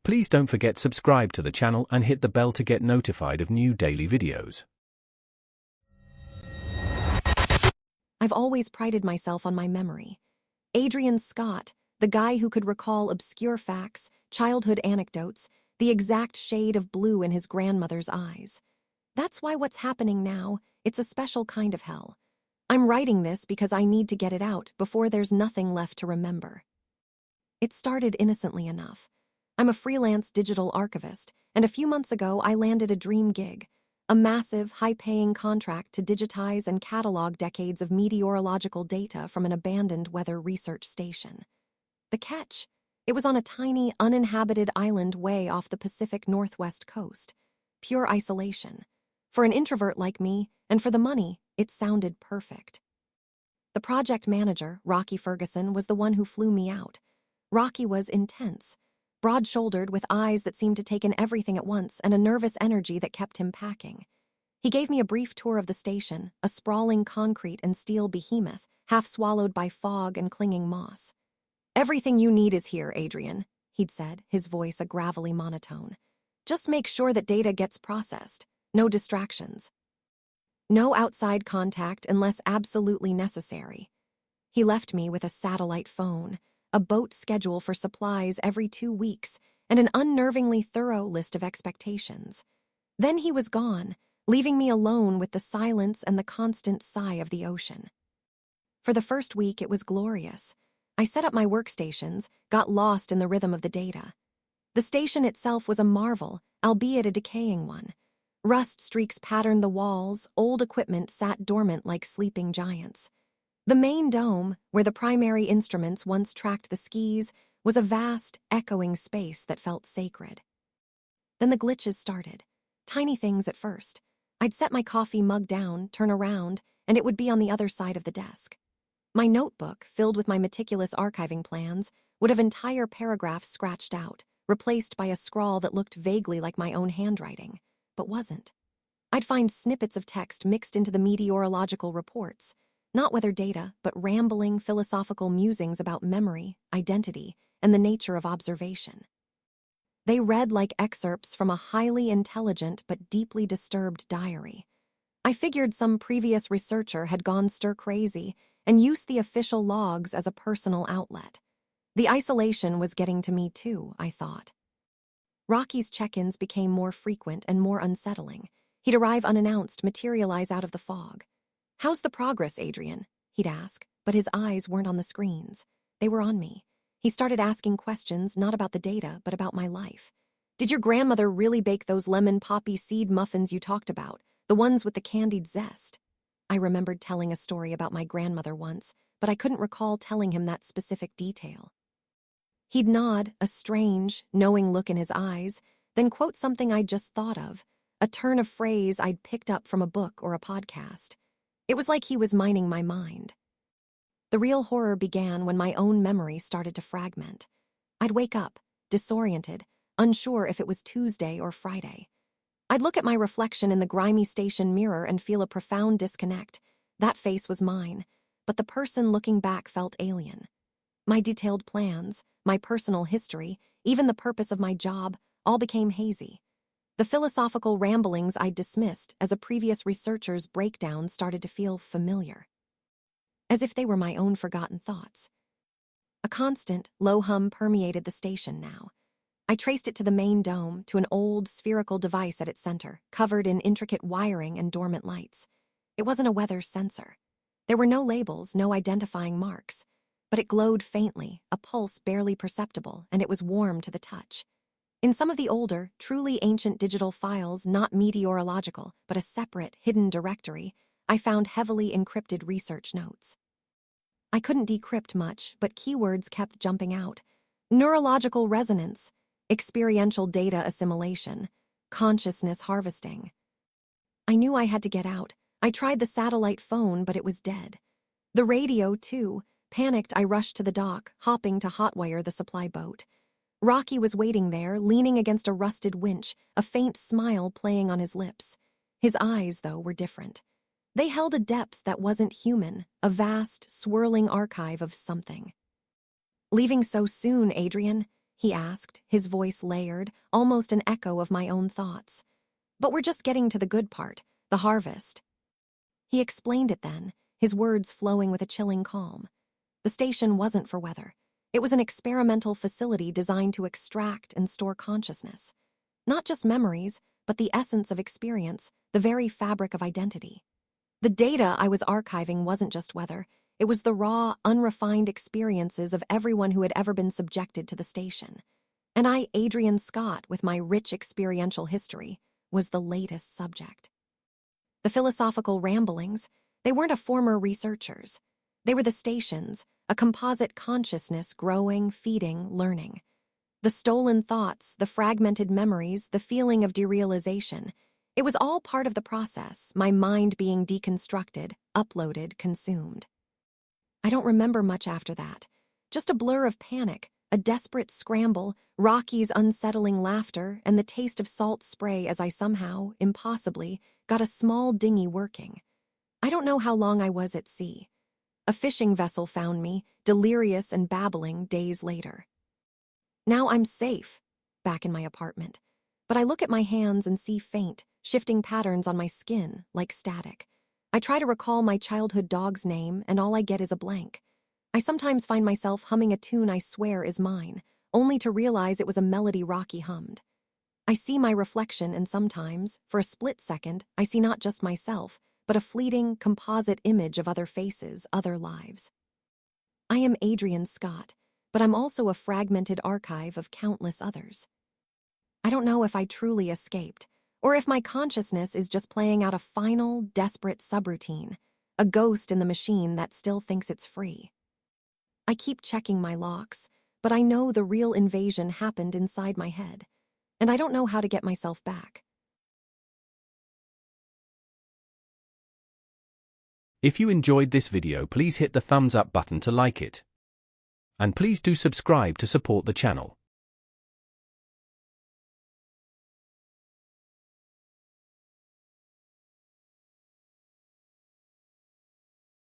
Please don't forget subscribe to the channel and hit the bell to get notified of new daily videos. I've always prided myself on my memory. Adrian Scott, the guy who could recall obscure facts, childhood anecdotes, the exact shade of blue in his grandmother's eyes. That's why what's happening now, it's a special kind of hell. I'm writing this because I need to get it out before there's nothing left to remember. It started innocently enough. I'm a freelance digital archivist, and a few months ago I landed a dream gig, a massive, high-paying contract to digitize and catalog decades of meteorological data from an abandoned weather research station. The catch? It was on a tiny, uninhabited island way off the Pacific Northwest coast. Pure isolation. For an introvert like me, and for the money, it sounded perfect. The project manager, Rocky Ferguson, was the one who flew me out. Rocky was intense, broad-shouldered with eyes that seemed to take in everything at once and a nervous energy that kept him packing. He gave me a brief tour of the station, a sprawling concrete and steel behemoth, half swallowed by fog and clinging moss. "Everything you need is here, Adrian," he'd said, his voice a gravelly monotone. "Just make sure that data gets processed. No distractions. No outside contact unless absolutely necessary." He left me with a satellite phone, a boat schedule for supplies every 2 weeks, and an unnervingly thorough list of expectations. Then he was gone, leaving me alone with the silence and the constant sigh of the ocean. For the first week, it was glorious. I set up my workstations, got lost in the rhythm of the data. The station itself was a marvel, albeit a decaying one. Rust streaks patterned the walls, old equipment sat dormant like sleeping giants. The main dome, where the primary instruments once tracked the skis, was a vast, echoing space that felt sacred. Then the glitches started. Tiny things at first. I'd set my coffee mug down, turn around, and it would be on the other side of the desk. My notebook, filled with my meticulous archiving plans, would have entire paragraphs scratched out, replaced by a scrawl that looked vaguely like my own handwriting, but wasn't. I'd find snippets of text mixed into the meteorological reports, not weather data, but rambling philosophical musings about memory, identity, and the nature of observation. They read like excerpts from a highly intelligent but deeply disturbed diary. I figured some previous researcher had gone stir-crazy and used the official logs as a personal outlet. The isolation was getting to me too, I thought. Rocky's check-ins became more frequent and more unsettling. He'd arrive unannounced, materialize out of the fog. "How's the progress, Adrian?" he'd ask, but his eyes weren't on the screens. They were on me. He started asking questions not about the data, but about my life. "Did your grandmother really bake those lemon poppy seed muffins you talked about, the ones with the candied zest?" I remembered telling a story about my grandmother once, but I couldn't recall telling him that specific detail. He'd nod, a strange, knowing look in his eyes, then quote something I'd just thought of, a turn of phrase I'd picked up from a book or a podcast. It was like he was mining my mind. The real horror began when my own memory started to fragment. I'd wake up, disoriented, unsure if it was Tuesday or Friday. I'd look at my reflection in the grimy station mirror and feel a profound disconnect. That face was mine, but the person looking back felt alien. My detailed plans, my personal history, even the purpose of my job, all became hazy. The philosophical ramblings I'd dismissed as a previous researcher's breakdown started to feel familiar, as if they were my own forgotten thoughts. A constant, low hum permeated the station now. I traced it to the main dome, to an old, spherical device at its center, covered in intricate wiring and dormant lights. It wasn't a weather sensor. There were no labels, no identifying marks, but it glowed faintly, a pulse barely perceptible, and it was warm to the touch. In some of the older, truly ancient digital files, not meteorological, but a separate, hidden directory, I found heavily encrypted research notes. I couldn't decrypt much, but keywords kept jumping out. Neurological resonance, experiential data assimilation, consciousness harvesting. I knew I had to get out. I tried the satellite phone, but it was dead. The radio, too. Panicked, I rushed to the dock, hopping to hotwire the supply boat. Rocky was waiting there, leaning against a rusted winch, a faint smile playing on his lips. His eyes, though, were different. They held a depth that wasn't human, a vast, swirling archive of something. "Leaving so soon, Adrian?" he asked, his voice layered, almost an echo of my own thoughts. But we're just getting to the good part, the harvest. He explained it then, his words flowing with a chilling calm. The station wasn't for weather. It was an experimental facility designed to extract and store consciousness. Not just memories, but the essence of experience, the very fabric of identity. The data I was archiving wasn't just weather. It was the raw, unrefined experiences of everyone who had ever been subjected to the station. And I, Adrian Scott, with my rich experiential history, was the latest subject. The philosophical ramblings, they weren't a former researcher's. They were the station's, a composite consciousness growing, feeding, learning. The stolen thoughts, the fragmented memories, the feeling of derealization. It was all part of the process, my mind being deconstructed, uploaded, consumed. I don't remember much after that. Just a blur of panic, a desperate scramble, Rocky's unsettling laughter, and the taste of salt spray as I somehow, impossibly, got a small dinghy working. I don't know how long I was at sea. A fishing vessel found me, delirious and babbling, days later. Now I'm safe, back in my apartment. But I look at my hands and see faint, shifting patterns on my skin, like static. I try to recall my childhood dog's name, and all I get is a blank. I sometimes find myself humming a tune I swear is mine, only to realize it was a melody Rocky hummed. I see my reflection, and sometimes, for a split second, I see not just myself, but a fleeting, composite image of other faces, other lives. I am Adrian Scott, but I'm also a fragmented archive of countless others. I don't know if I truly escaped, or if my consciousness is just playing out a final, desperate subroutine, a ghost in the machine that still thinks it's free. I keep checking my locks, but I know the real invasion happened inside my head, and I don't know how to get myself back. If you enjoyed this video, please hit the thumbs up button to like it. And please do subscribe to support the channel.